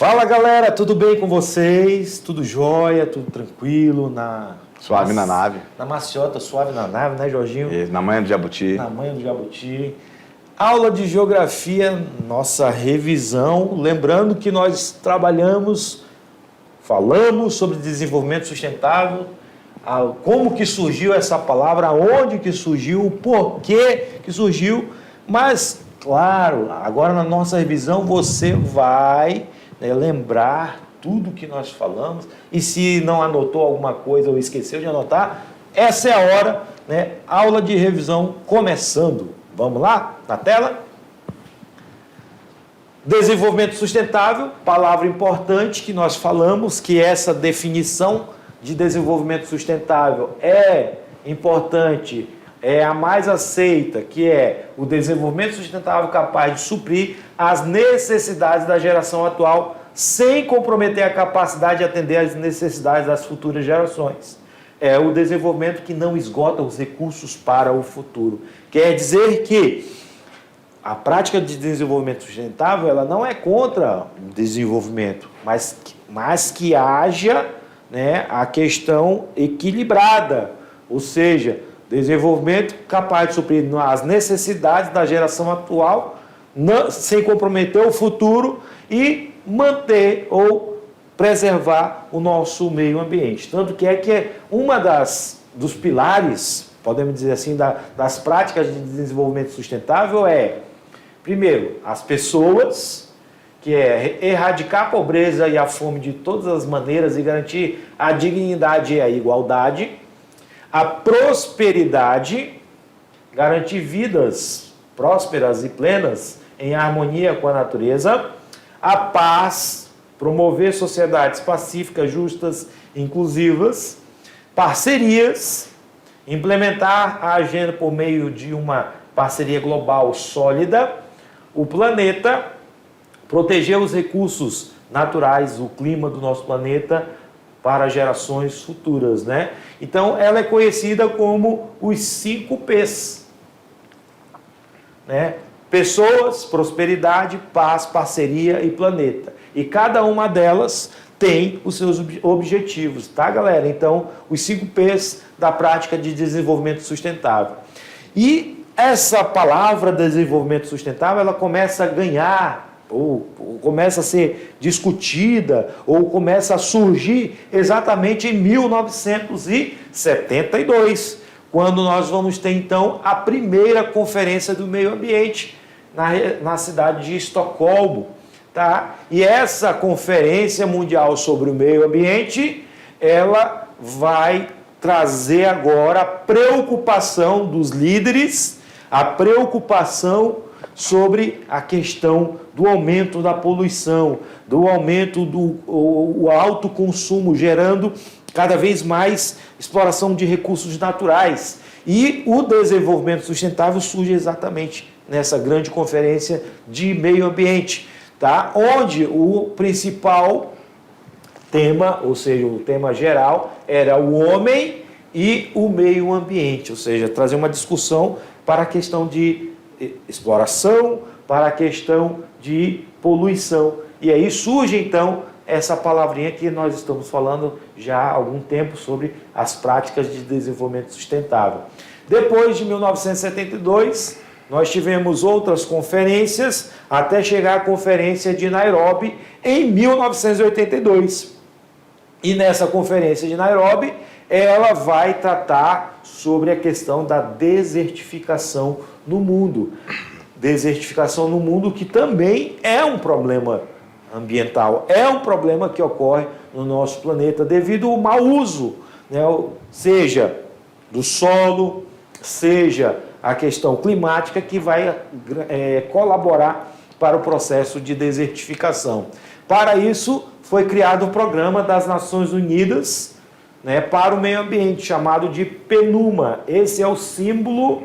Fala galera, tudo bem com vocês? Tudo jóia, tudo tranquilo? Suave na nave. Na maciota, suave na nave, né, Jorginho? Isso, na manhã do Jabuti. Na manhã do Jabuti. Aula de Geografia, nossa revisão. Lembrando que nós falamos sobre desenvolvimento sustentável, como que surgiu essa palavra, aonde que surgiu, o porquê que surgiu. Mas, claro, agora na nossa revisão você vai lembrar tudo que nós falamos, e se não anotou alguma coisa ou esqueceu de anotar, essa é a hora, né? Aula de revisão começando. Vamos lá, na tela? Desenvolvimento sustentável, palavra importante que nós falamos, que essa definição de desenvolvimento sustentável é importante, é a mais aceita, que é o desenvolvimento sustentável capaz de suprir as necessidades da geração atual, sem comprometer a capacidade de atender às necessidades das futuras gerações. É o desenvolvimento que não esgota os recursos para o futuro. Quer dizer que a prática de desenvolvimento sustentável, ela não é contra o desenvolvimento, mas que haja, né, a questão equilibrada, ou seja, desenvolvimento capaz de suprir as necessidades da geração atual, sem comprometer o futuro e manter ou preservar o nosso meio ambiente. Tanto que é uma dos pilares, podemos dizer assim, das práticas de desenvolvimento sustentável primeiro, as pessoas, que é erradicar a pobreza e a fome de todas as maneiras e garantir a dignidade e a igualdade, a prosperidade, garantir vidas prósperas e plenas em harmonia com a natureza, a paz, promover sociedades pacíficas, justas, inclusivas, parcerias, implementar a agenda por meio de uma parceria global sólida, o planeta, proteger os recursos naturais, o clima do nosso planeta para gerações futuras, né? Então, ela é conhecida como os 5 P's, né? Pessoas, prosperidade, paz, parceria e planeta. E cada uma delas tem os seus objetivos, tá, galera? Então, os 5 P's da prática de desenvolvimento sustentável. E essa palavra desenvolvimento sustentável, ela começa a ganhar, ou começa a ser discutida, ou começa a surgir exatamente em 1972, quando nós vamos ter, então, a primeira conferência do meio ambiente na cidade de Estocolmo, tá? E essa conferência mundial sobre o meio ambiente, ela vai trazer agora a preocupação dos líderes, a preocupação sobre a questão do aumento da poluição, do aumento do alto consumo, gerando cada vez mais exploração de recursos naturais. E o desenvolvimento sustentável surge exatamente nessa grande conferência de meio ambiente, tá? Onde o principal tema, ou seja, o tema geral, era o homem e o meio ambiente, ou seja, trazer uma discussão para a questão de exploração, para a questão de poluição. E aí surge, então, essa palavrinha que nós estamos falando já há algum tempo sobre as práticas de desenvolvimento sustentável. Depois de 1972, nós tivemos outras conferências, até chegar à Conferência de Nairobi, em 1982. E nessa Conferência de Nairobi, ela vai tratar sobre a questão da desertificação no mundo. Desertificação no mundo que também é um problema ambiental, é um problema que ocorre no nosso planeta devido ao mau uso, né? Seja do solo, seja a questão climática, que vai colaborar para o processo de desertificação. Para isso, foi criado o Programa das Nações Unidas, né, para o meio ambiente, chamado de PNUMA. Esse é o símbolo,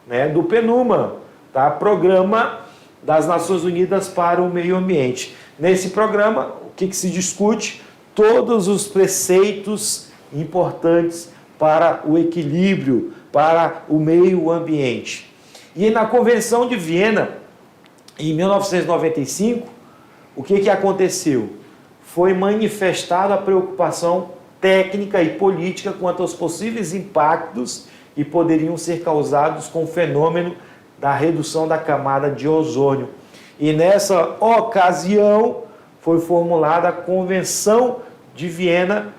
né, do PNUMA, tá? Programa das Nações Unidas para o Meio Ambiente. Nesse programa, o que se discute? Todos os preceitos importantes para o equilíbrio, para o meio ambiente. E na Convenção de Viena, em 1995, o que aconteceu? Foi manifestada a preocupação técnica e política quanto aos possíveis impactos que poderiam ser causados com o fenômeno da redução da camada de ozônio. E nessa ocasião foi formulada a Convenção de Viena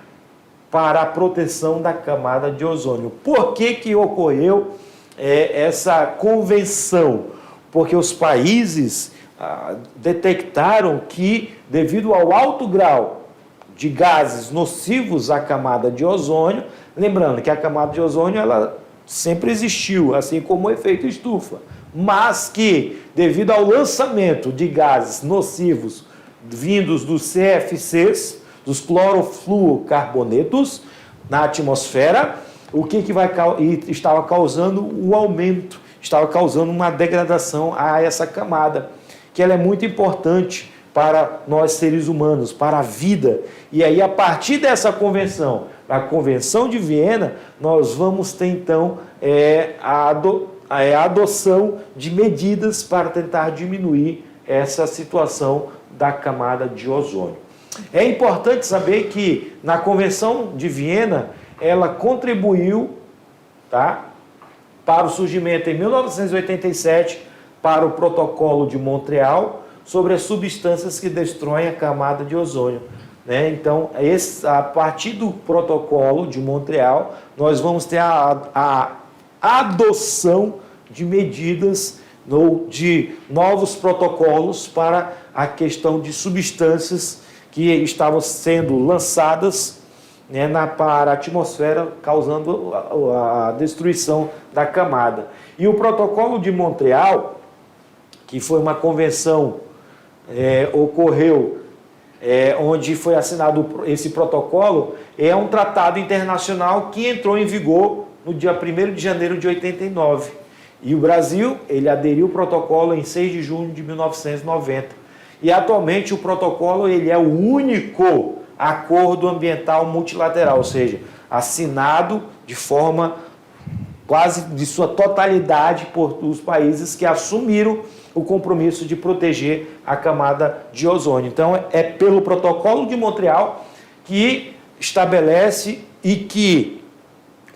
para a proteção da camada de ozônio. Por que ocorreu essa convenção? Porque os países detectaram que, devido ao alto grau de gases nocivos à camada de ozônio, lembrando que a camada de ozônio ela sempre existiu, assim como o efeito estufa, mas que, devido ao lançamento de gases nocivos vindos dos CFCs, dos clorofluorcarbonetos, na atmosfera, o que estava causando um aumento, estava causando uma degradação a essa camada, que ela é muito importante para nós seres humanos, para a vida. E aí, a partir dessa convenção, a Convenção de Viena, nós vamos ter então a adoção de medidas para tentar diminuir essa situação da camada de ozônio. É importante saber que na Convenção de Viena, ela contribuiu, tá, para o surgimento em 1987 para o Protocolo de Montreal sobre as substâncias que destroem a camada de ozônio. Então, a partir do Protocolo de Montreal, nós vamos ter a adoção de medidas de novos protocolos para a questão de substâncias que estavam sendo lançadas para a atmosfera, causando a destruição da camada. E o Protocolo de Montreal, que foi uma convenção, ocorreu onde foi assinado esse protocolo, é um tratado internacional que entrou em vigor no dia 1º de janeiro de 89. E o Brasil, ele aderiu ao protocolo em 6 de junho de 1990. E atualmente o protocolo ele é o único acordo ambiental multilateral, ou seja, assinado de forma quase de sua totalidade por os países que assumiram o compromisso de proteger a camada de ozônio. Então, é pelo Protocolo de Montreal que estabelece e que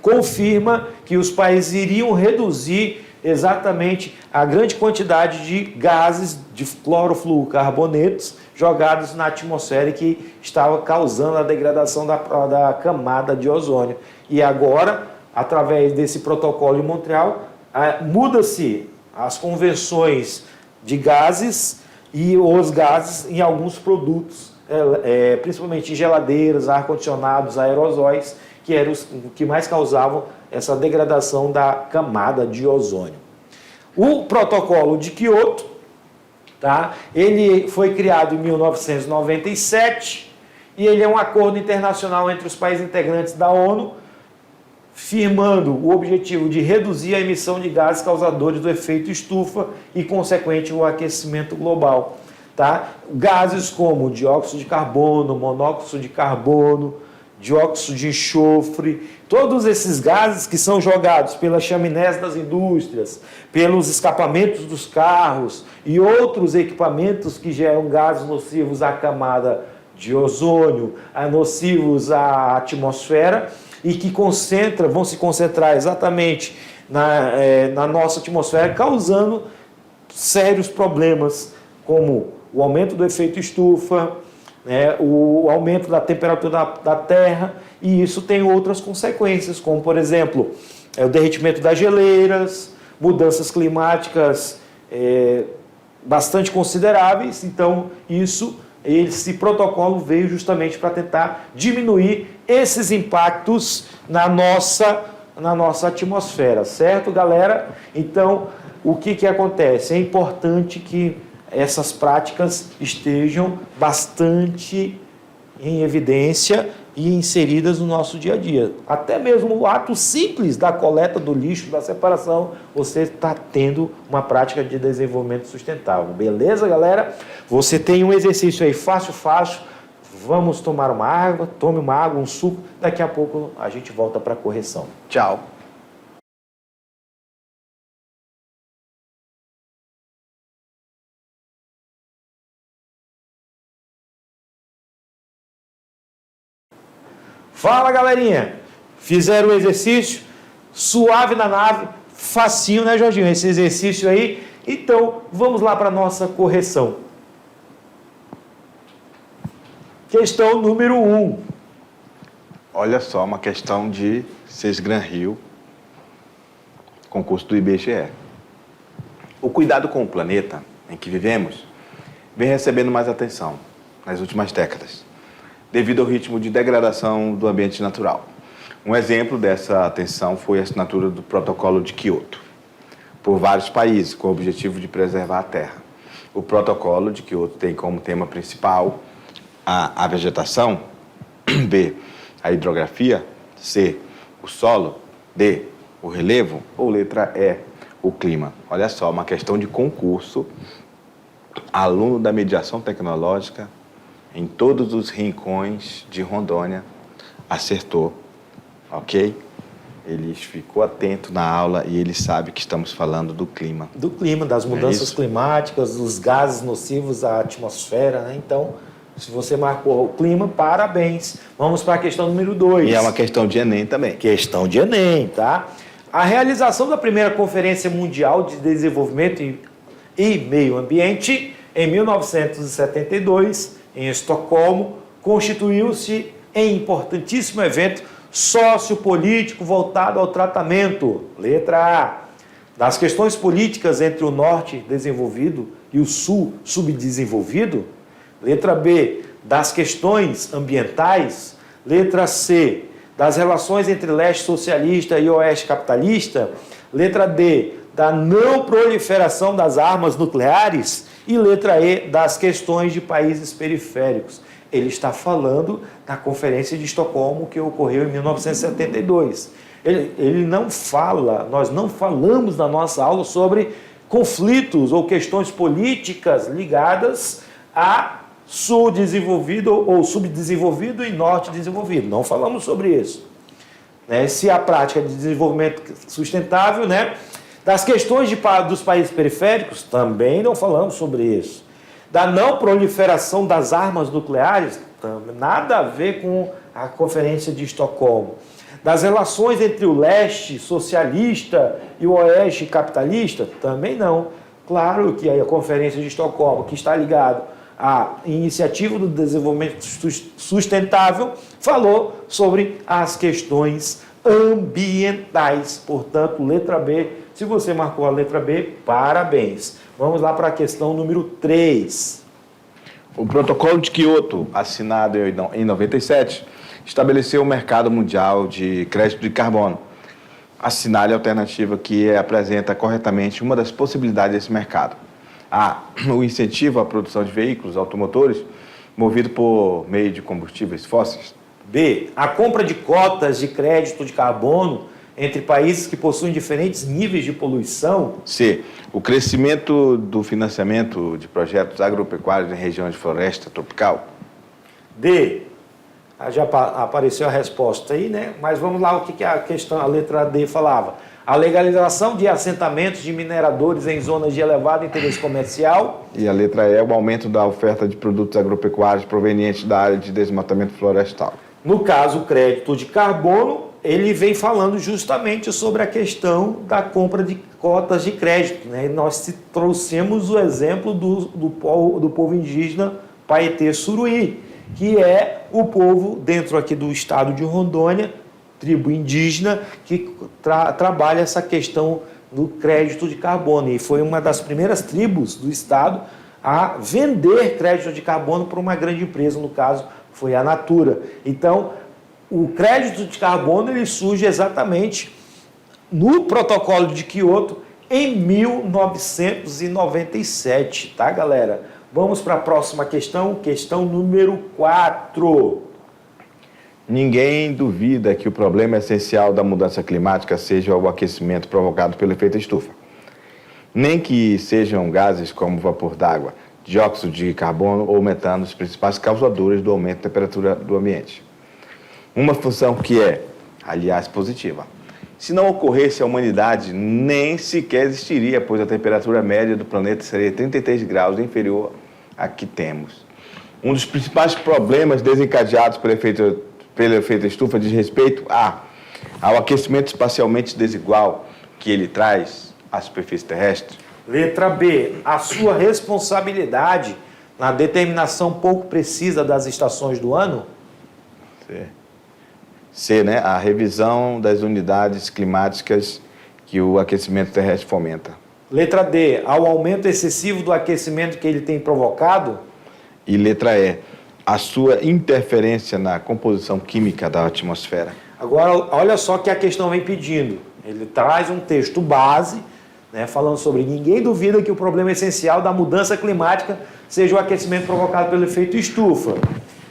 confirma que os países iriam reduzir exatamente a grande quantidade de gases de clorofluorcarbonetos jogados na atmosfera e que estava causando a degradação da camada de ozônio. E agora, através desse Protocolo de Montreal, muda-se as convenções de gases e os gases em alguns produtos, principalmente em geladeiras, ar-condicionados, aerosóis, que eram os que mais causavam essa degradação da camada de ozônio. O Protocolo de Kyoto, tá? Ele foi criado em 1997 e ele é um acordo internacional entre os países integrantes da ONU, firmando o objetivo de reduzir a emissão de gases causadores do efeito estufa e, consequente, o aquecimento global. Tá? Gases como dióxido de carbono, monóxido de carbono, dióxido de enxofre, todos esses gases que são jogados pelas chaminés das indústrias, pelos escapamentos dos carros e outros equipamentos que geram gases nocivos à camada de ozônio, nocivos à atmosfera, e que vão se concentrar exatamente na nossa atmosfera, causando sérios problemas, como o aumento do efeito estufa, o aumento da temperatura da Terra, e isso tem outras consequências, como, por exemplo, o derretimento das geleiras, mudanças climáticas bastante consideráveis. Então, esse protocolo veio justamente para tentar diminuir esses impactos na nossa atmosfera, certo, galera? Então, o que acontece? É importante que essas práticas estejam bastante em evidência e inseridas no nosso dia a dia. Até mesmo o ato simples da coleta do lixo, da separação, você está tendo uma prática de desenvolvimento sustentável. Beleza, galera? Você tem um exercício aí fácil. Vamos tomar uma água, tome uma água, um suco. Daqui a pouco a gente volta para a correção. Tchau. Fala, galerinha! Fizeram o exercício? Suave na nave, facinho, né, Jorginho? Esse exercício aí. Então, vamos lá para a nossa correção. Questão número 1. Olha só, uma questão de Sesgran Rio, concurso do IBGE. O cuidado com o planeta em que vivemos vem recebendo mais atenção nas últimas décadas, devido ao ritmo de degradação do ambiente natural. Um exemplo dessa atenção foi a assinatura do Protocolo de Quioto, por vários países, com o objetivo de preservar a Terra. O Protocolo de Quioto tem como tema principal a vegetação, B, a hidrografia, C, o solo, D, o relevo, ou letra E, o clima. Olha só, uma questão de concurso, aluno da mediação tecnológica, em todos os rincões de Rondônia, acertou, ok? Ele ficou atento na aula e ele sabe que estamos falando do clima. Do clima, das mudanças climáticas, dos gases nocivos à atmosfera, né? Então, se você marcou o clima, parabéns. Vamos para a questão número 2. E é uma questão de Enem também. Questão de Enem, tá? A realização da primeira Conferência Mundial de Desenvolvimento e Meio Ambiente, em 1972, em Estocolmo, constituiu-se em importantíssimo evento sociopolítico voltado ao tratamento, letra A, das questões políticas entre o Norte desenvolvido e o Sul subdesenvolvido, letra B, das questões ambientais, letra C, das relações entre leste socialista e oeste capitalista, letra D, da não proliferação das armas nucleares e letra E, das questões de países periféricos. Ele está falando da Conferência de Estocolmo que ocorreu em 1972. Ele não fala, nós não falamos na nossa aula sobre conflitos ou questões políticas ligadas a sul desenvolvido ou subdesenvolvido e norte desenvolvido. Não falamos sobre isso. Se a prática de desenvolvimento sustentável, das questões dos países periféricos, também não falamos sobre isso. Da não proliferação das armas nucleares, nada a ver com a Conferência de Estocolmo. Das relações entre o leste socialista e o oeste capitalista, também não. Claro que a Conferência de Estocolmo, que está ligado à Iniciativa do Desenvolvimento Sustentável, falou sobre as questões ambientais. Portanto, letra B. Se você marcou a letra B, parabéns. Vamos lá para a questão número 3. O Protocolo de Quioto, assinado em 97, estabeleceu o mercado mundial de crédito de carbono. Assinale a alternativa que apresenta corretamente uma das possibilidades desse mercado. A. O incentivo à produção de veículos automotores movido por meio de combustíveis fósseis. B. A compra de cotas de crédito de carbono entre países que possuem diferentes níveis de poluição. C. O crescimento do financiamento de projetos agropecuários em regiões de floresta tropical. D. Já apareceu a resposta aí, Mas vamos lá, o que a questão, a letra D falava? A legalização de assentamentos de mineradores em zonas de elevado interesse comercial. E a letra E, o aumento da oferta de produtos agropecuários provenientes da área de desmatamento florestal. No caso, o crédito de carbono, ele vem falando justamente sobre a questão da compra de cotas de crédito. Nós trouxemos o exemplo do povo indígena Paetê Suruí, que é o povo dentro aqui do estado de Rondônia, tribo indígena, que trabalha essa questão do crédito de carbono. E foi uma das primeiras tribos do estado a vender crédito de carbono para uma grande empresa, no caso foi a Natura. Então, o crédito de carbono ele surge exatamente no Protocolo de Quioto em 1997, tá, galera? Vamos para a próxima questão, questão número 4. Ninguém duvida que o problema essencial da mudança climática seja o aquecimento provocado pelo efeito estufa. Nem que sejam gases como vapor d'água, dióxido de carbono ou metano os principais causadores do aumento da temperatura do ambiente. Uma função que é, aliás, positiva. Se não ocorresse, a humanidade nem sequer existiria, pois a temperatura média do planeta seria 33 graus inferior à que temos. Um dos principais problemas desencadeados pelo efeito pelo efeito estufa diz respeito ao aquecimento espacialmente desigual que ele traz à superfície terrestre? Letra B, a sua responsabilidade na determinação pouco precisa das estações do ano? C, né? A revisão das unidades climáticas que o aquecimento terrestre fomenta. Letra D, ao aumento excessivo do aquecimento que ele tem provocado? E letra E, a sua interferência na composição química da atmosfera. Agora, olha só que a questão vem pedindo. Ele traz um texto base, né, falando sobre ninguém duvida que o problema essencial da mudança climática seja o aquecimento provocado pelo efeito estufa.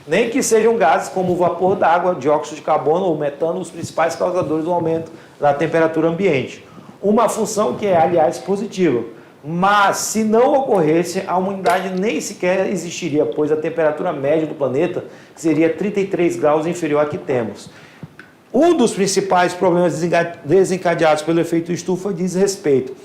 Nem que sejam gases como o vapor d'água, dióxido de carbono ou metano os principais causadores do aumento da temperatura ambiente. Uma função que é, aliás, positiva. Mas, se não ocorresse, a humanidade nem sequer existiria, pois a temperatura média do planeta seria 33 graus inferior à que temos. Um dos principais problemas desencadeados pelo efeito estufa diz respeito.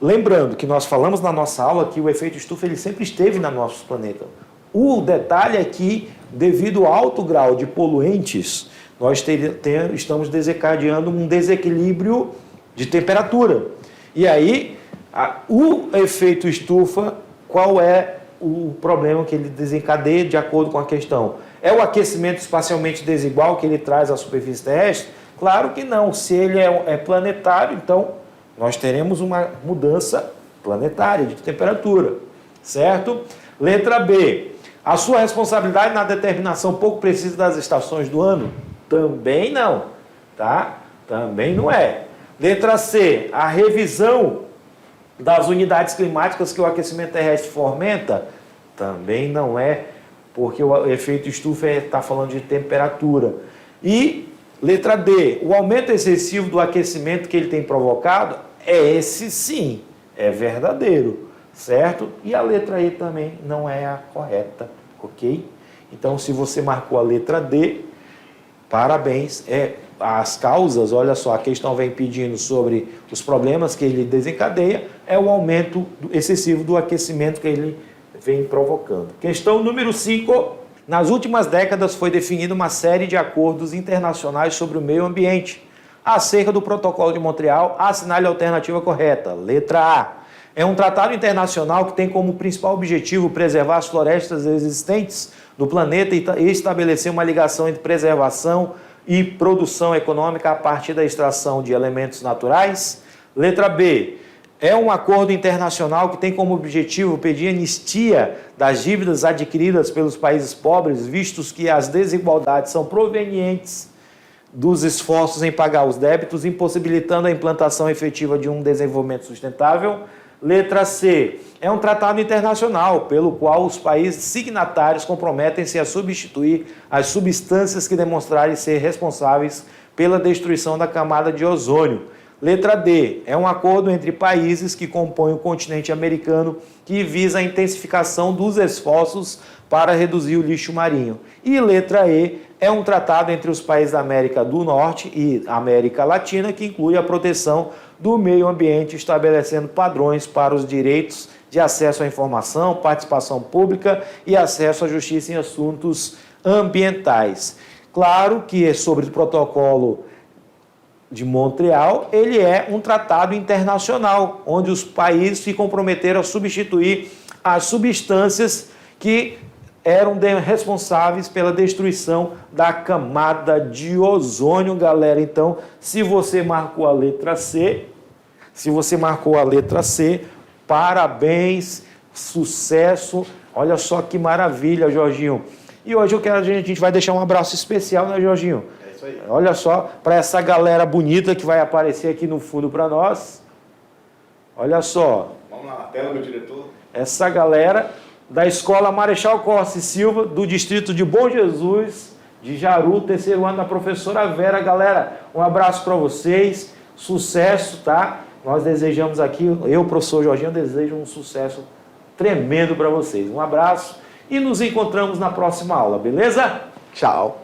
Lembrando que nós falamos na nossa aula que o efeito estufa ele sempre esteve no nosso planeta. O detalhe é que, devido ao alto grau de poluentes, nós estamos desencadeando um desequilíbrio de temperatura. E aí, o efeito estufa, qual é o problema que ele desencadeia de acordo com a questão? É o aquecimento espacialmente desigual que ele traz à superfície terrestre? Claro que não. Se ele é planetário, então nós teremos uma mudança planetária de temperatura, certo? Letra B. A sua responsabilidade na determinação pouco precisa das estações do ano? Também não, tá? Também não é. Letra C. A revisão das unidades climáticas que o aquecimento terrestre fomenta? Também não é, porque o efeito estufa está falando de temperatura. E letra D. O aumento excessivo do aquecimento que ele tem provocado? Esse sim, é verdadeiro, certo? E a letra E também não é a correta, ok? Então, se você marcou a letra D, parabéns. As causas, olha só, a questão vem pedindo sobre os problemas que ele desencadeia, é o aumento excessivo do aquecimento que ele vem provocando. Questão número 5. Nas últimas décadas foi definida uma série de acordos internacionais sobre o meio ambiente. Acerca do Protocolo de Montreal, assinale a alternativa correta. Letra A. É um tratado internacional que tem como principal objetivo preservar as florestas existentes do planeta e estabelecer uma ligação entre preservação e produção econômica a partir da extração de elementos naturais. Letra B. É um acordo internacional que tem como objetivo pedir anistia das dívidas adquiridas pelos países pobres, vistos que as desigualdades são provenientes dos esforços em pagar os débitos, impossibilitando a implantação efetiva de um desenvolvimento sustentável. Letra C. É um tratado internacional pelo qual os países signatários comprometem-se a substituir as substâncias que demonstrarem ser responsáveis pela destruição da camada de ozônio. Letra D. É um acordo entre países que compõem o continente americano que visa a intensificação dos esforços para reduzir o lixo marinho. E letra E. É um tratado entre os países da América do Norte e América Latina que inclui a proteção do meio ambiente, estabelecendo padrões para os direitos de acesso à informação, participação pública e acesso à justiça em assuntos ambientais. Claro que sobre o protocolo de Montreal, ele é um tratado internacional, onde os países se comprometeram a substituir as substâncias que eram responsáveis pela destruição da camada de ozônio, galera. Então, se você marcou a letra C, parabéns, sucesso. Olha só que maravilha, Jorginho. E hoje a gente vai deixar um abraço especial, né, Jorginho? É isso aí. Olha só, para essa galera bonita que vai aparecer aqui no fundo para nós. Olha só. Vamos lá, na tela, meu diretor. Essa galera da Escola Marechal Costa e Silva, do distrito de Bom Jesus, de Jaru, terceiro ano da professora Vera. Galera, um abraço para vocês, sucesso, tá? Nós desejamos aqui, eu, professor Jorginho, desejo um sucesso tremendo para vocês. Um abraço e nos encontramos na próxima aula, beleza? Tchau.